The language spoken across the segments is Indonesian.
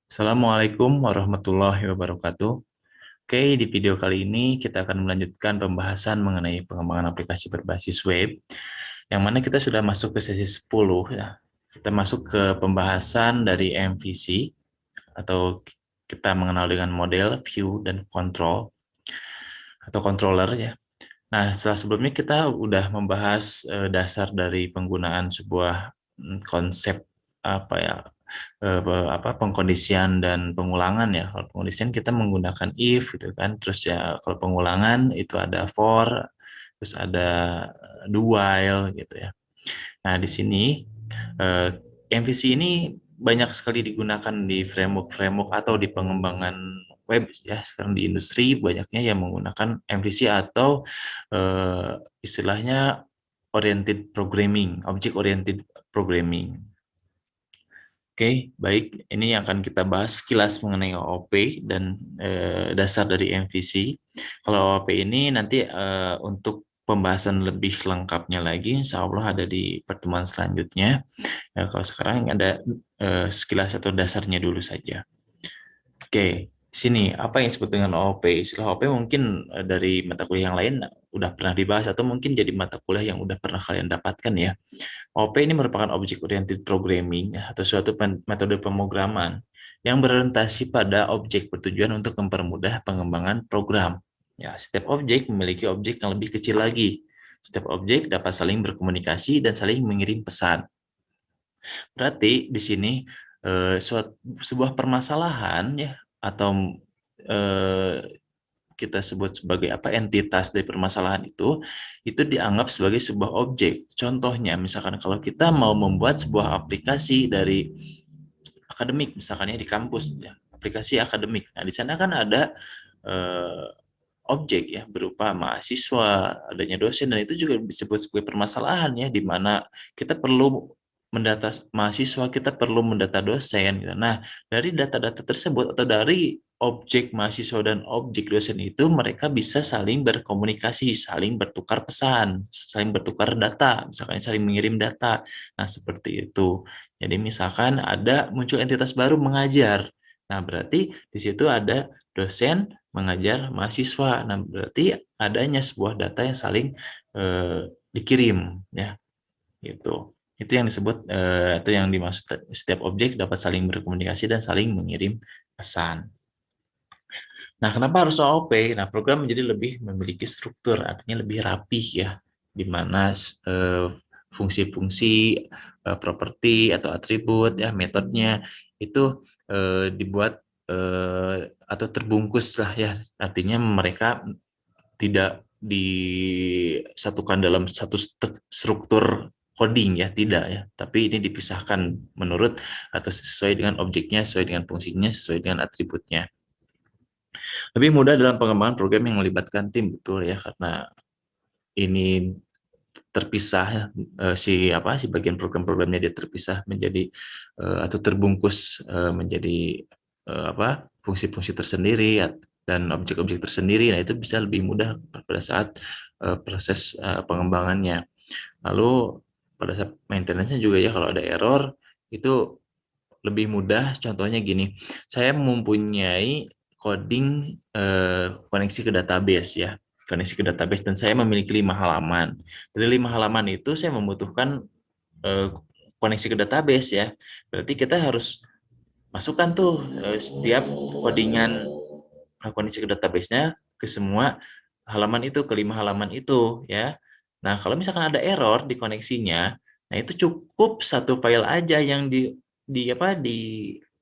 Assalamualaikum warahmatullahi wabarakatuh. Oke, di video kali ini kita akan melanjutkan pembahasan mengenai pengembangan aplikasi berbasis web, yang mana kita sudah masuk ke sesi 10 ya. Kita masuk ke pembahasan dari MVC atau kita mengenal dengan model, view, dan control atau controller ya. Nah, setelah sebelumnya kita udah membahas dasar dari penggunaan sebuah konsep apa ya pengkondisian dan pengulangan ya. Kalau pengkondisian kita menggunakan if gitu kan. Terus ya kalau pengulangan itu ada for, terus ada do while gitu ya. Nah, di sini eh, MVC ini banyak sekali digunakan di framework-framework atau di pengembangan web ya. Sekarang di industri banyaknya yang menggunakan MVC atau istilahnya oriented programming, object oriented programming. Oke, baik. Ini yang akan kita bahas sekilas mengenai OOP dan dasar dari MVC. Kalau OOP ini nanti untuk pembahasan lebih lengkapnya lagi, insya Allah ada di pertemuan selanjutnya. Kalau sekarang ada sekilas atau dasarnya dulu saja. Oke, sini apa yang disebut dengan OOP? Istilah OOP mungkin dari mata kuliah yang lain udah pernah dibahas atau mungkin jadi mata kuliah yang udah pernah kalian dapatkan ya. OOP ini merupakan Object Oriented Programming atau suatu metode pemrograman yang berorientasi pada objek bertujuan untuk mempermudah pengembangan program. Ya, setiap objek memiliki objek yang lebih kecil lagi. Setiap objek dapat saling berkomunikasi dan saling mengirim pesan. Berarti di sini sebuah permasalahan ya atau eh, kita sebut sebagai apa entitas dari permasalahan itu dianggap sebagai sebuah objek. Contohnya misalkan kalau kita mau membuat sebuah aplikasi dari akademik misalkan ya di kampus ya, aplikasi akademik. Nah, di sana kan ada eh, objek ya berupa mahasiswa, adanya dosen dan itu juga disebut sebagai permasalahan ya di mana kita perlu mendata mahasiswa, kita perlu mendata dosen gitu. Nah, dari data-data tersebut atau dari objek mahasiswa dan objek dosen itu mereka bisa saling berkomunikasi, saling bertukar pesan, saling bertukar data, misalkan saling mengirim data. Nah, seperti itu. Jadi misalkan ada muncul entitas baru mengajar. Nah, berarti di situ ada dosen mengajar mahasiswa. Nah, berarti adanya sebuah data yang saling dikirim ya, gitu. Itu yang disebut itu yang dimaksud setiap objek dapat saling berkomunikasi dan saling mengirim pesan. Nah, kenapa harus OOP? Nah, program menjadi lebih memiliki struktur, artinya lebih rapih ya, di mana fungsi-fungsi, properti atau atribut ya, metodenya itu dibuat atau terbungkus lah ya, artinya mereka tidak disatukan dalam satu struktur coding ya, tidak ya, tapi ini dipisahkan menurut atau sesuai dengan objeknya, sesuai dengan fungsinya, sesuai dengan atributnya. Lebih mudah dalam pengembangan program yang melibatkan tim, betul ya, karena ini terpisah ya, si bagian program-programnya dia terpisah menjadi atau terbungkus menjadi fungsi-fungsi tersendiri ya, dan objek-objek tersendiri. Nah, itu bisa lebih mudah pada saat proses pengembangannya. Lalu pada saat maintenance-nya juga ya, kalau ada error itu lebih mudah. Contohnya gini, saya mempunyai coding koneksi ke database ya, koneksi ke database dan saya memiliki 5 halaman. Dari 5 halaman itu saya membutuhkan koneksi ke database ya. Berarti kita harus masukkan tuh setiap codingan koneksi ke database-nya ke semua halaman itu, ke 5 halaman itu ya. Nah, kalau misalkan ada error di koneksinya, nah itu cukup satu file aja yang di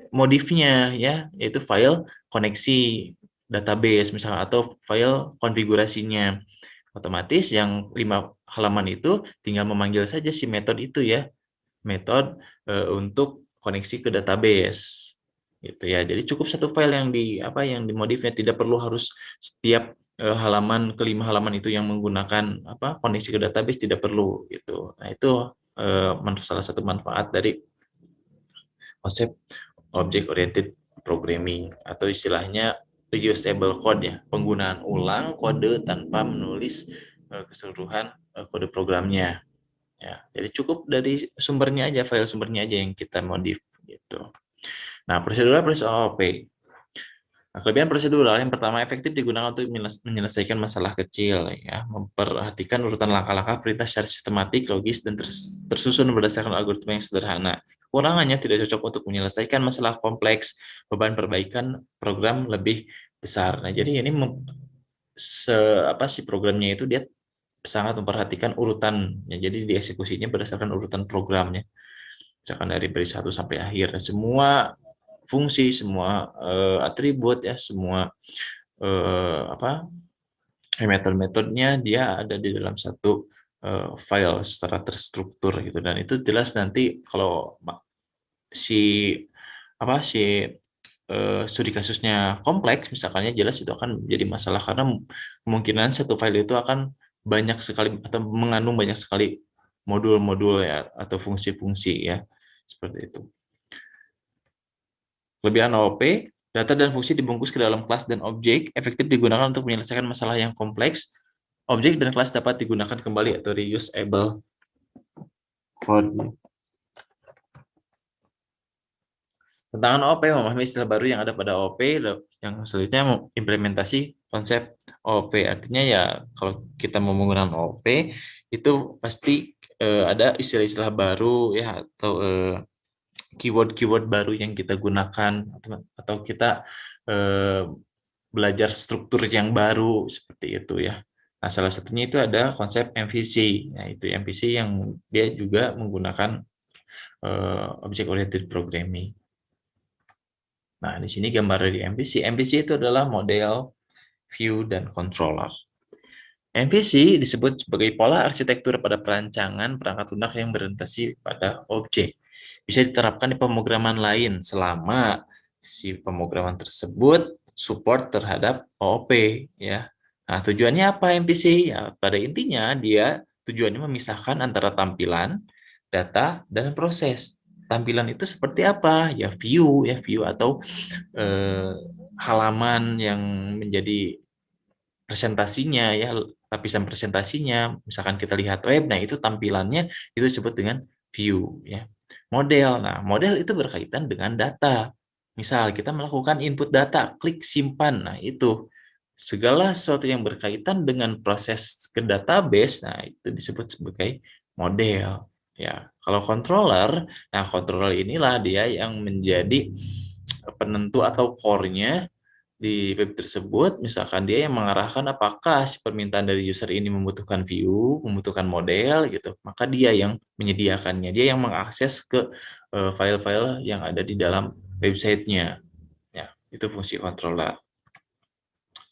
modifnya ya, yaitu file koneksi database misalnya atau file konfigurasinya. Otomatis yang 5 halaman itu tinggal memanggil saja si metode itu ya, metode untuk koneksi ke database gitu ya. Jadi cukup satu file yang dimodifnya, tidak perlu harus setiap halaman kelima halaman itu yang menggunakan koneksi ke database, tidak perlu gitu. Nah, itu salah satu manfaat dari konsep object oriented programming atau istilahnya reusable code ya, penggunaan ulang kode tanpa menulis keseluruhan kode programnya. Ya, jadi cukup dari sumbernya aja, file sumbernya aja yang kita modif gitu. Nah, prosedural versus OOP. Nah, kelebihan prosedural yang pertama efektif digunakan untuk menyelesaikan masalah kecil, ya, memperhatikan urutan langkah-langkah perintah secara sistematik, logis, dan tersusun berdasarkan algoritma yang sederhana. Kekurangannya tidak cocok untuk menyelesaikan masalah kompleks, beban perbaikan program lebih besar. Nah, jadi ini si programnya itu dia sangat memperhatikan urutan, ya, jadi dieksekusinya berdasarkan urutan programnya, misalkan dari satu sampai akhir. Nah, semua fungsi, semua atribut, ya, semua apa metode-metodenya dia ada di dalam satu file secara terstruktur gitu, dan itu jelas nanti kalau si si studi kasusnya kompleks misalkannya, jelas itu akan menjadi masalah karena kemungkinan satu file itu akan banyak sekali atau mengandung banyak sekali modul-modul, ya, atau fungsi-fungsi, ya, seperti itu. Kelebihan OOP, data dan fungsi dibungkus ke dalam kelas dan objek, efektif digunakan untuk menyelesaikan masalah yang kompleks. Objek dan kelas dapat digunakan kembali atau reusable code. Tantangan OOP, memahami istilah baru yang ada pada OOP, yang selanjutnya implementasi konsep OOP. Artinya ya kalau kita mau menggunakan OOP itu pasti ada istilah-istilah baru, ya, atau keyword-keyword baru yang kita gunakan, atau kita eh, belajar struktur yang baru seperti itu, ya. Nah, salah satunya itu ada konsep MVC. Nah, itu MVC yang dia juga menggunakan Object Oriented Programming. Nah, di sini gambar dari MVC. MVC itu adalah model, view, dan controller. MVC disebut sebagai pola arsitektur pada perancangan perangkat lunak yang berorientasi pada objek. Bisa diterapkan di pemrograman lain selama si pemrograman tersebut support terhadap OOP, ya. Nah, tujuannya apa MVC? Ya, pada intinya dia tujuannya memisahkan antara tampilan, data, dan proses. Tampilan itu seperti apa? Ya view atau eh, halaman yang menjadi presentasinya, ya, lapisan presentasinya. Misalkan kita lihat web, nah itu tampilannya itu disebut dengan view, ya. Model, nah model itu berkaitan dengan data. Misal kita melakukan input data, klik simpan, nah itu segala sesuatu yang berkaitan dengan proses ke database, nah itu disebut sebagai model, ya. Kalau controller, nah controller inilah dia yang menjadi penentu atau core-nya di web tersebut. Misalkan dia yang mengarahkan apakah si permintaan dari user ini membutuhkan view, membutuhkan model gitu, maka dia yang menyediakannya, dia yang mengakses ke file-file yang ada di dalam websitenya, ya. Itu fungsi controller.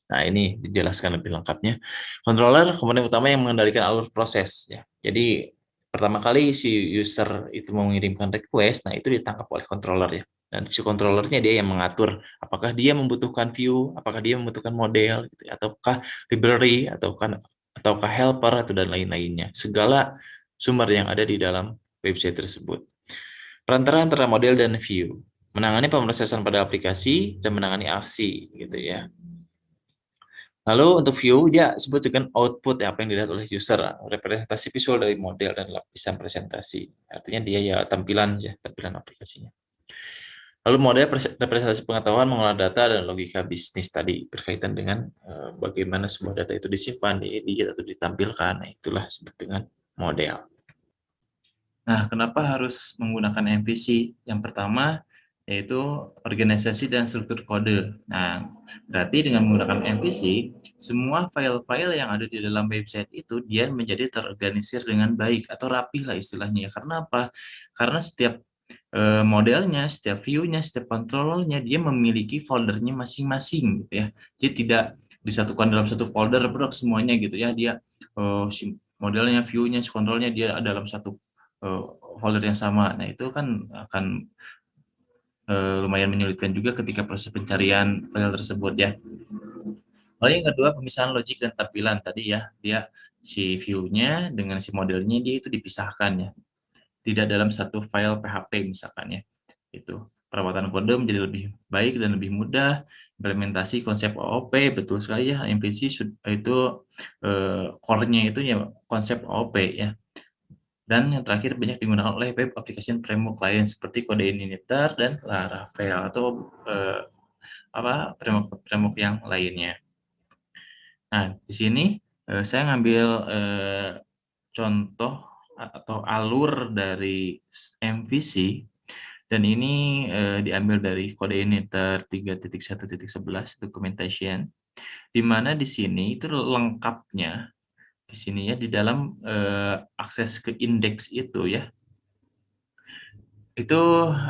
Nah, ini dijelaskan lebih lengkapnya. Controller komponen utama yang mengendalikan alur proses, ya. Jadi pertama kali si user itu mau mengirimkan request, nah itu ditangkap oleh controller, ya. Dan si controllernya dia yang mengatur apakah dia membutuhkan view, apakah dia membutuhkan model, gitu, ataukah library, ataukah helper, atau dan lain-lainnya. Segala sumber yang ada di dalam website tersebut. Perantara antara model dan view, menangani pemrosesan pada aplikasi dan menangani aksi, gitu, ya. Lalu untuk view, dia sebut dengan output, ya, apa yang dilihat oleh user, representasi visual dari model dan lapisan presentasi. Artinya dia ya tampilan aplikasinya. Lalu model representasi pengetahuan, mengolah data, dan logika bisnis tadi berkaitan dengan bagaimana semua data itu disimpan, diedit, atau ditampilkan. Nah, itulah disebut dengan model. Nah, kenapa harus menggunakan MVC? Yang pertama, yaitu organisasi dan struktur kode. Nah, berarti dengan menggunakan MVC, semua file-file yang ada di dalam website itu dia menjadi terorganisir dengan baik atau rapi lah istilahnya. Karena apa? Karena setiap modelnya, setiap view-nya, setiap controller-nya dia memiliki foldernya masing-masing, gitu ya. Dia tidak disatukan dalam satu folder semuanya gitu ya. Dia modelnya, view-nya, control-nya dia dalam satu folder yang sama. Nah, itu kan akan lumayan menyulitkan juga ketika proses pencarian file tersebut, ya. Lalu yang kedua, pemisahan logik dan tampilan tadi, ya. Dia si view-nya dengan si modelnya dia itu dipisahkan, ya. Tidak dalam satu file PHP misalkan, ya. Itu perawatan kode menjadi lebih baik dan lebih mudah. Implementasi konsep OOP, betul sekali, ya. MVC itu core-nya itu ya konsep OOP, ya. Dan yang terakhir banyak digunakan oleh web application framework lain seperti Codeinator dan Laravel atau framework yang lainnya. Nah, di sini saya ngambil contoh atau alur dari MVC dan ini diambil dari Codeinator 3.1.11 documentation, di mana di sini itu lengkapnya di sini ya di dalam akses ke indeks itu ya itu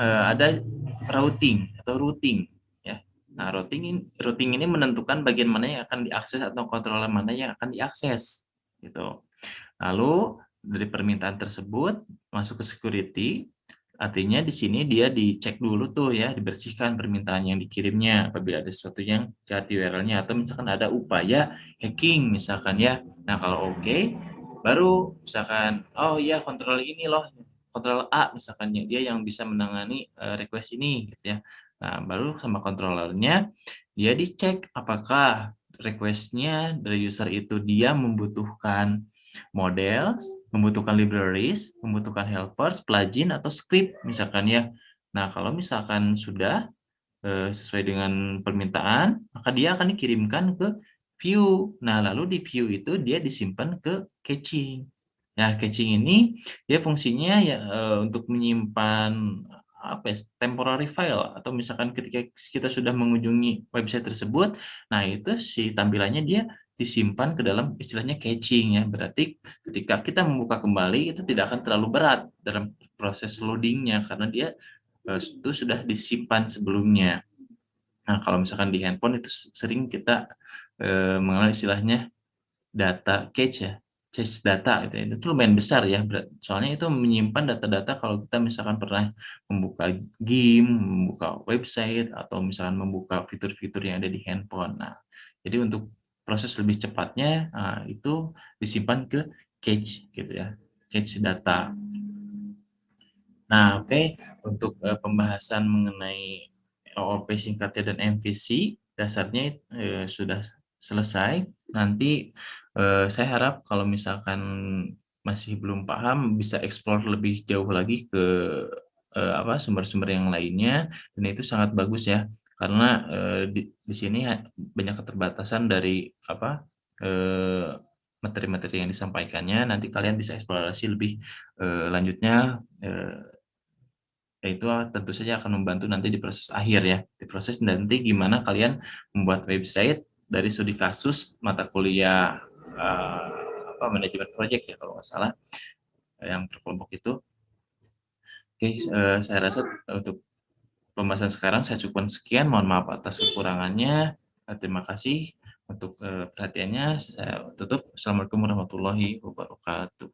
ada routing ya. Nah, routing ini menentukan bagian mana yang akan diakses atau kontroler mana yang akan diakses gitu. Lalu dari permintaan tersebut masuk ke security, artinya di sini dia dicek dulu tuh ya, dibersihkan permintaan yang dikirimnya apabila ada sesuatu yang jahat di URL-nya atau misalkan ada upaya hacking misalkan ya. Nah, kalau oke, baru misalkan oh iya kontrol ini loh, kontrol A misalkan ya, dia yang bisa menangani request ini gitu ya. Nah, baru sama kontrolernya dia dicek apakah request-nya dari user itu dia membutuhkan model, membutuhkan libraries, membutuhkan helpers, plugin, atau script misalkan ya. Nah, kalau misalkan sudah sesuai dengan permintaan, maka dia akan dikirimkan ke view. Nah, lalu di view itu dia disimpan ke caching. Nah, caching ini dia fungsinya ya untuk menyimpan apa ya, temporary file atau misalkan ketika kita sudah mengunjungi website tersebut, nah itu si tampilannya dia disimpan ke dalam istilahnya caching ya. Berarti ketika kita membuka kembali itu tidak akan terlalu berat dalam proses loadingnya karena dia itu sudah disimpan sebelumnya. Nah, kalau misalkan di handphone itu sering kita mengenal istilahnya data cache ya, cache data gitu ya. Itu lumayan besar ya, soalnya itu menyimpan data-data kalau kita misalkan pernah membuka game, membuka website, atau misalkan membuka fitur-fitur yang ada di handphone. Nah, jadi untuk proses lebih cepatnya, itu disimpan ke cache gitu ya, cache data. Nah, oke, untuk pembahasan mengenai OOP singkatnya dan MVC dasarnya sudah selesai. Nanti saya harap kalau misalkan masih belum paham bisa explore lebih jauh lagi ke sumber-sumber yang lainnya dan itu sangat bagus ya karena di sini banyak keterbatasan dari eh, materi-materi yang disampaikannya. Nanti kalian bisa eksplorasi lebih lanjutnya yaitu tentu saja akan membantu nanti di proses akhir ya, di proses nanti gimana kalian membuat website dari studi kasus mata kuliah manajemen project ya kalau nggak salah yang berkelompok itu. Oke, saya rasa untuk pembahasan sekarang saya cukupkan sekian. Mohon maaf atas kekurangannya. Terima kasih untuk perhatiannya. Saya tutup. Assalamualaikum warahmatullahi wabarakatuh.